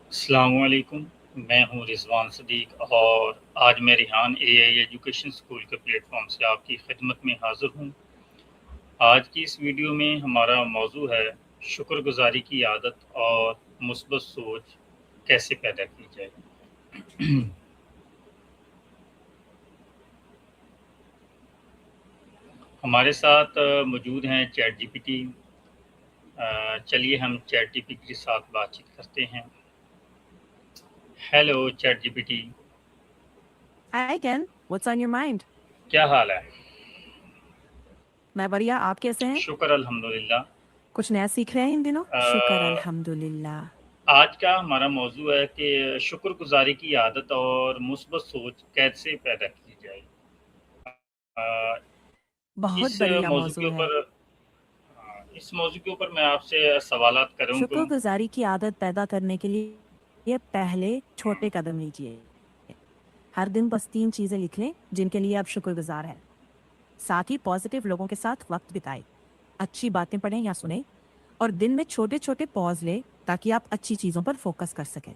अस्सलामुअलैकुम। मैं हूँ रिज़वान सदीक और आज मैं रिहान एआई एजुकेशन स्कूल के प्लेटफॉर्म से आपकी खिदमत में हाज़िर हूँ। आज की इस वीडियो में हमारा मौजू है शुक्रगुज़ारी की आदत और मुस्बत सोच कैसे पैदा की जाए। हमारे साथ मौजूद हैं चैट जीपीटी। चलिए हम चैट जीपीटी के साथ बातचीत करते हैं। Hello chat GPT. Hi Ken, what's on your mind? क्या हाल है? मैं बढ़िया, आप कैसे हैं? शुक्र अल्हम्दुलिल्लाह। कुछ नया सीख रहे हैं इन दिनों? अ, शुक्र अल्हम्दुलिल्लाह। आज का हमारा मौजू है कि शुक्रगुज़ारी की आदत और मुस्बत सोच कैसे पैदा की जाए। अ, बहुत इस बढ़िया मौजू के मौजू है। ऊपर इस मौजू के ऊपर मैं आपसे सवालात करूँगा। शुक्रगुजारी की आदत पैदा करने के लिए ये पहले छोटे कदम लीजिए। हर दिन बस 3 चीजें लिख लें जिनके लिए आप शुक्रगुजार हैं। साथ ही पॉजिटिव लोगों के साथ वक्त बिताएं, अच्छी बातें पढ़ें या सुनें और दिन में छोटे-छोटे पॉज लें ताकि आप अच्छी चीजों पर फोकस कर सकें।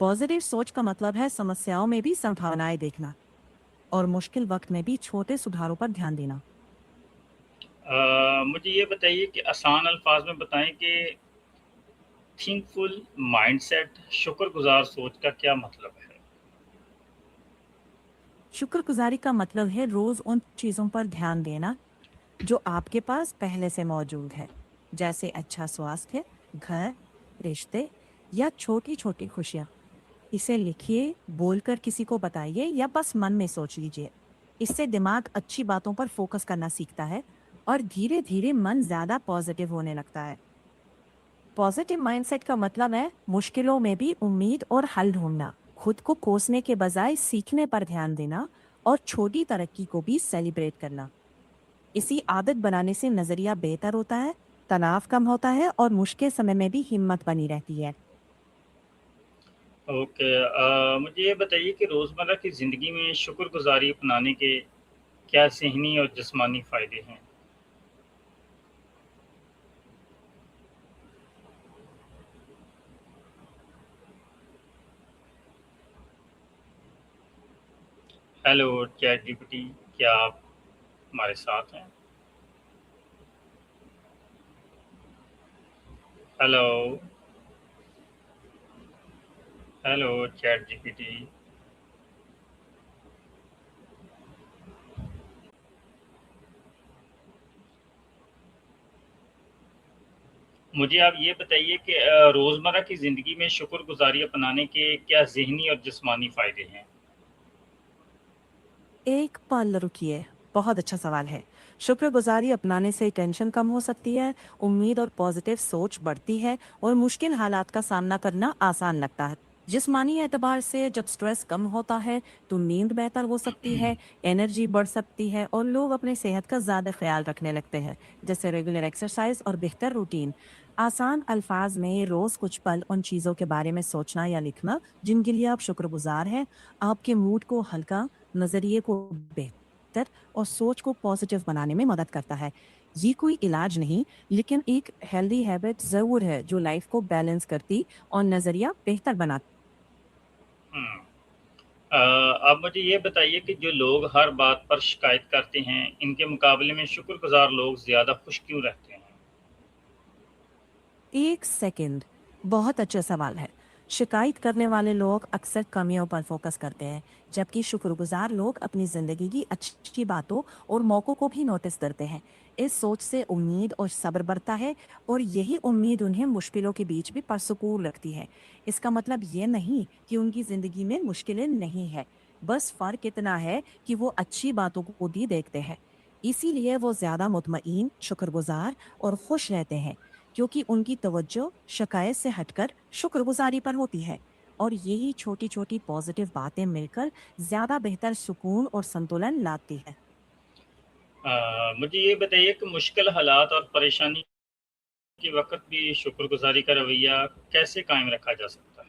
पॉजिटिव सोच का मतलब है समस्याओं में भी संभावनाएं देखना और मुश्किल वक्त में भी छोटे सुधारों पर ध्यान देना। मुझे ये बताइए कि आसान अल्फाज में बताएँ कि थिंकफुल माइंडसेट शुक्रगुज़ार सोच का क्या मतलब है? शुक्रगुजारी का मतलब है रोज उन चीजों पर ध्यान देना जो आपके पास पहले से मौजूद है, जैसे अच्छा स्वास्थ्य, घर, रिश्ते या छोटी छोटी खुशियाँ। इसे लिखिए, बोलकर किसी को बताइए या बस मन में सोच लीजिए। इससे दिमाग अच्छी बातों पर फोकस करना सीखता है और धीरे धीरे मन ज्यादा पॉजिटिव होने लगता है। पॉजिटिव माइंडसेट का मतलब है मुश्किलों में भी उम्मीद और हल ढूंढना, खुद को कोसने के बजाय सीखने पर ध्यान देना और छोटी तरक्की को भी सेलिब्रेट करना। इसी आदत बनाने से नजरिया बेहतर होता है, तनाव कम होता है और मुश्किल समय में भी हिम्मत बनी रहती है। ओके। मुझे ये बताइए कि रोज़मर्रा की ज़िंदगी में शुक्रगुज़ारी अपनाने के क्या ज़हनी और जिस्मानी फ़ायदे हैं? हेलो चैट जीपीटी, क्या आप हमारे साथ हैं? Hello, hello chat GPT. मुझे आप ये बताइए कि रोज़मर्रा की ज़िंदगी में शुक्रगुज़ारी अपनाने के क्या ज़हनी और जिस्मानी फ़ायदे हैं? एक पल रुकिए, बहुत अच्छा सवाल है। शुक्रगुजारी अपनाने से टेंशन कम हो सकती है, उम्मीद और पॉजिटिव सोच बढ़ती है और मुश्किल हालात का सामना करना आसान लगता है। जिस्मानी एतबार से जब स्ट्रेस कम होता है तो नींद बेहतर हो सकती है, एनर्जी बढ़ सकती है और लोग अपने सेहत का ज़्यादा ख्याल रखने लगते हैं, जैसे रेगुलर एक्सरसाइज और बेहतर रूटीन। आसान अल्फाज में रोज़ कुछ पल उन चीज़ों के बारे में सोचना या लिखना जिनके लिए आप शुक्रगुजार हैं, आपके मूड को हल्का, नज़रिए को बेहतर और सोच को पॉजिटिव बनाने में मदद करता है। ये कोई इलाज नहीं, लेकिन एक हेल्दी हैबिट ज़रूर है जो लाइफ को बैलेंस करती और नज़रिया बेहतर बनाती। हुँ। अब मुझे ये बताइए कि जो लोग हर बात पर शिकायत करते हैं, इनके मुकाबले में शुक्रगुज़ार लोग ज़्यादा खुश क्यों रहते हैं? एक सेकंड, बहुत अच्छा सवाल है। शिकायत करने वाले लोग अक्सर कमियों पर फोकस करते हैं, जबकि शुक्रगुजार लोग अपनी जिंदगी की अच्छी बातों और मौक़ों को भी नोटिस करते हैं। इस सोच से उम्मीद और सब्र बढ़ता है और यही उम्मीद उन्हें मुश्किलों के बीच भी परसुकून रखती है। इसका मतलब ये नहीं कि उनकी जिंदगी में मुश्किलें नहीं है, बस फर्क इतना है कि वो अच्छी बातों को भी देखते हैं। इसीलिए वो ज्यादा मुतमईन, शुक्रगुजार और खुश रहते हैं, क्योंकि उनकी तवज्जो शिकायत से हटकर शुक्रगुजारी पर होती है और यही छोटी छोटी पॉजिटिव बातें मिलकर ज्यादा बेहतर सुकून और संतुलन लाती है। मुझे ये बताइए कि मुश्किल हालात और परेशानी के वक़्त भी शुक्रगुज़ारी का रवैया कैसे कायम रखा जा सकता है?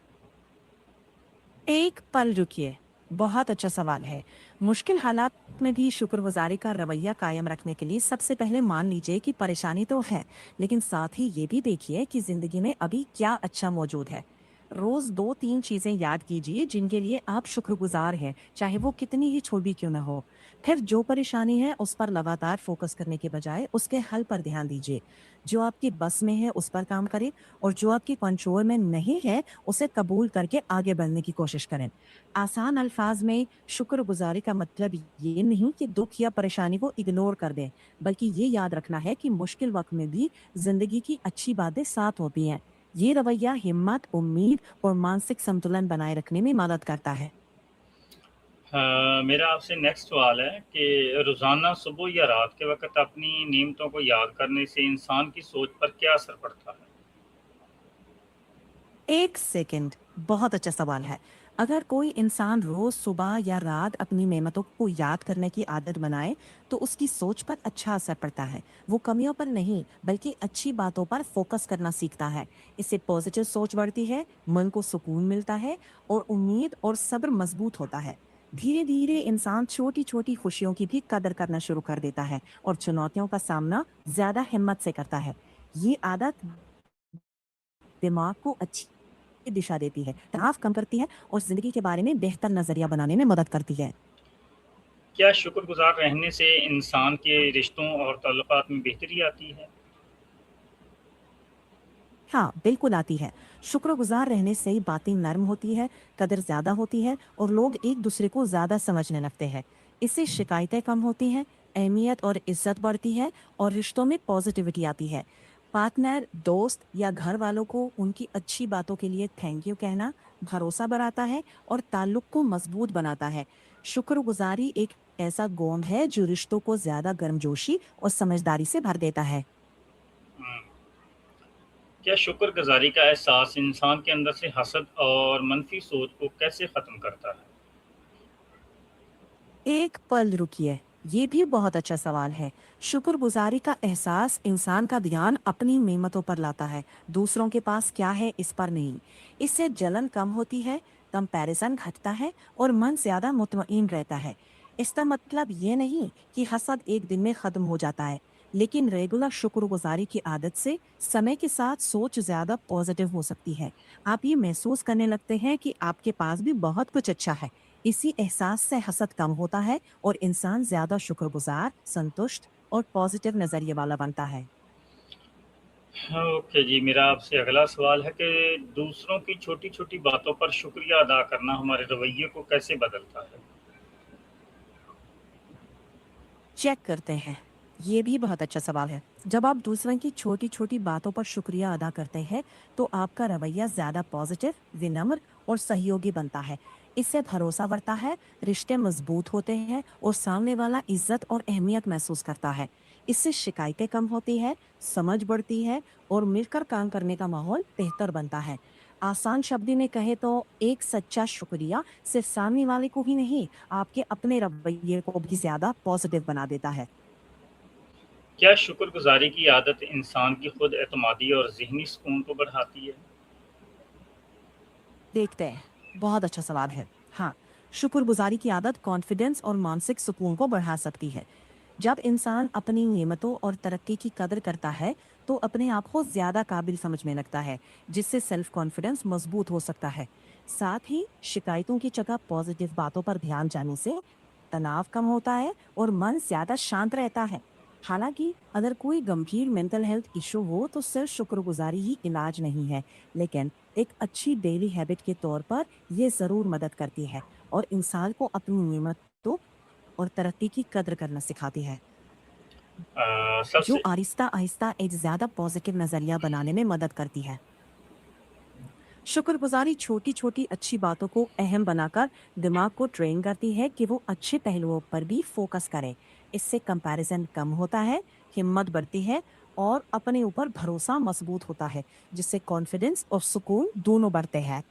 एक पल रुकिए, बहुत अच्छा सवाल है। मुश्किल हालात में भी शुक्रगुजारी का रवैया कायम रखने के लिए सबसे पहले मान लीजिए कि परेशानी तो है, लेकिन साथ ही ये भी देखिए कि जिंदगी में अभी क्या अच्छा मौजूद है। रोज 2-3 चीजें याद कीजिए जिनके लिए आप शुक्रगुजार हैं, चाहे वो कितनी ही छोटी क्यों ना हो। फिर जो परेशानी है उस पर लगातार फोकस करने के बजाय उसके हल पर ध्यान दीजिए। जो आपकी बस में है उस पर काम करें, और जो आपकी कंट्रोल में नहीं है उसे कबूल करके आगे बढ़ने की कोशिश करें। आसान अल्फाज में शुक्रगुजारी का मतलब ये नहीं कि दुख या परेशानी को इग्नोर कर दें, बल्कि ये याद रखना है कि मुश्किल वक्त में भी जिंदगी की अच्छी बातें साथ होती हैं। ये रवैया हिम्मत, उम्मीद और मानसिक संतुलन बनाए रखने में मदद करता है। मेरा आपसे नेक्स्ट सवाल है कि रोज़ाना सुबह या रात के वक़्त अपनी नियमतों को याद करने से इंसान की सोच पर क्या असर पड़ता है? एक सेकंड, बहुत अच्छा सवाल है। अगर कोई इंसान रोज सुबह या रात अपनी नेमतों को याद करने की आदत बनाए, तो उसकी सोच पर अच्छा असर पड़ता है। वो कमियों पर नहीं, बल्कि अच्छी बातों पर फोकस करना सीखता है। इससे पॉजिटिव सोच बढ़ती है, मन को सुकून मिलता है और उम्मीद और सब्र मजबूत होता है। धीरे धीरे इंसान छोटी छोटी खुशियों की भी कदर करना शुरू कर देता है और चुनौतियों का सामना ज्यादा हिम्मत से करता है। ये आदत दिमाग को अच्छी दिशा देती है, तनाव कम करती है और जिंदगी के बारे में बेहतर नजरिया बनाने में मदद करती है। क्या शुक्रगुज़ार रहने से इंसान के रिश्तों और ताल्लुकात में बेहतरी आती है? हाँ, बिल्कुल आती है। शुक्रगुजार रहने से बातें नर्म होती है, कदर ज्यादा होती है और लोग एक दूसरे को ज्यादा समझने लगते हैं। इससे शिकायतें कम होती हैं, अहमियत और इज्जत बढ़ती है और रिश्तों में पॉजिटिविटी आती है। पार्टनर, दोस्त या घर वालों को उनकी अच्छी बातों के लिए थैंक यू कहना भरोसा बढ़ाता है और ताल्लुक को मजबूत बनाता है। शुक्रगुजारी एक ऐसा गुण है जो रिश्तों को ज्यादा गर्मजोशी और समझदारी से भर देता है। हुँ। क्या शुक्रगुज़ारी का एहसास इंसान के अंदर से हसद और मनफ़ी सोच को कैसे ख़त्म करता है? एक पल रुकिए, ये भी बहुत अच्छा सवाल है। शुक्रगुजारी का एहसास इंसान का ध्यान अपनी नेमतों पर लाता है, दूसरों के पास क्या है इस पर नहीं। इससे जलन कम होती है, कंपैरिजन घटता है और मन ज्यादा मुतमईन रहता है। इसका मतलब ये नहीं कि हसद एक दिन में खत्म हो जाता है, लेकिन रेगुलर शुक्रगुजारी की आदत से समय के साथ सोच ज्यादा पॉजिटिव हो सकती है। आप ये महसूस करने लगते हैं कि आपके पास भी बहुत कुछ अच्छा है। इसी एहसास से हसद कम होता है और इंसान ज्यादा शुक्रगुजार, संतुष्ट और पॉजिटिव नजरिए वाला बनता है। हाँ, ओके जी, मेरा आपसे अगला सवाल है कि दूसरों की छोटी-छोटी बातों पर शुक्रिया अदा करना हमारे रवैये को कैसे बदलता है? चेक करते हैं, ये भी बहुत अच्छा सवाल है। जब आप दूसरों की छोटी छोटी बातों पर शुक्रिया अदा करते हैं, तो आपका रवैया ज्यादा पॉजिटिव, विनम्र और सहयोगी बनता है। इससे भरोसा बढ़ता है, रिश्ते मजबूत होते हैं और सामने वाला इज्जत और अहमियत महसूस करता है। इससे शिकायतें कम होती है, समझ बढ़ती है और मिलकर काम करने का माहौल बेहतर बनता है। आसान शब्द में कहे तो एक सच्चा शुक्रिया सिर्फ सामने वाले को ही नहीं, आपके अपने रवैये को भी ज्यादा पॉजिटिव बना देता है। क्या शुक्रगुज़ारी की आदत इंसान की खुद एतमादी और ज़हनी सुकून को बढ़ाती है? देखते हैं, बहुत अच्छा सवाल है। हाँ, शुक्रगुजारी की आदत कॉन्फिडेंस और मानसिक सुकून को बढ़ा सकती है। जब इंसान अपनी नियमतों और तरक्की की कदर करता है, तो अपने आप को ज्यादा काबिल समझने लगता है, जिससे सेल्फ कॉन्फिडेंस मजबूत हो सकता है। साथ ही शिकायतों की जगह पॉजिटिव बातों पर ध्यान जाने से तनाव कम होता है और मन ज्यादा शांत रहता है। हालांकि अगर कोई गंभीर मेंटल हेल्थ इशू हो, तो सिर्फ शुक्रगुजारी ही इलाज नहीं है, लेकिन एक अच्छी डेली हैबिट के तौर पर ये जरूर मदद करती है और इंसान को अपनी नियमतों और तरक्की की कद्र करना सिखाती है, जो सबसे आहिस्ता आहिस्ता एक ज्यादा पॉजिटिव नजरिया बनाने में मदद करती है। शुक्रगुजारी छोटी छोटी अच्छी बातों को अहम बनाकर दिमाग को ट्रेन करती है कि वो अच्छे पहलुओं पर भी फोकस करे। इससे कंपैरिजन कम होता है, हिम्मत बढ़ती है और अपने ऊपर भरोसा मजबूत होता है, जिससे कॉन्फिडेंस और सुकून दोनों बढ़ते हैं।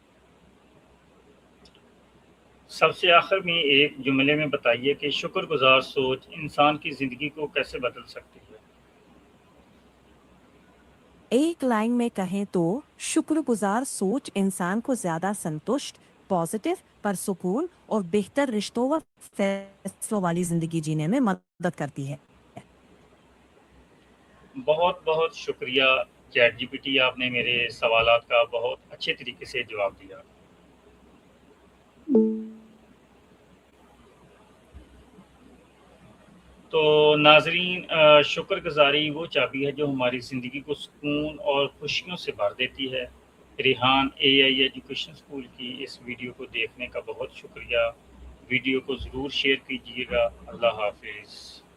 सबसे आखिर में एक जुमले में बताइए कि शुक्रगुज़ार सोच इंसान की ज़िंदगी को कैसे बदल सकती है? एक लाइन में कहें तो शुक्रगुजार सोच इंसान को ज्यादा संतुष्ट, पॉजिटिव, परसुकून और बेहतर रिश्तों व फैसलों वाली जिंदगी जीने में मदद करती है। बहुत-बहुत शुक्रिया चैटजीपीटी, आपने मेरे सवालात का बहुत अच्छे तरीके से जवाब दिया। तो नाज़रीन, शुक्रगुज़ारी वो चाबी है जो हमारी ज़िंदगी को सुकून और खुशियों से भर देती है। रेहान एआई एजुकेशन स्कूल की इस वीडियो को देखने का बहुत शुक्रिया। वीडियो को ज़रूर शेयर कीजिएगा। अल्लाह हाफ़िज़।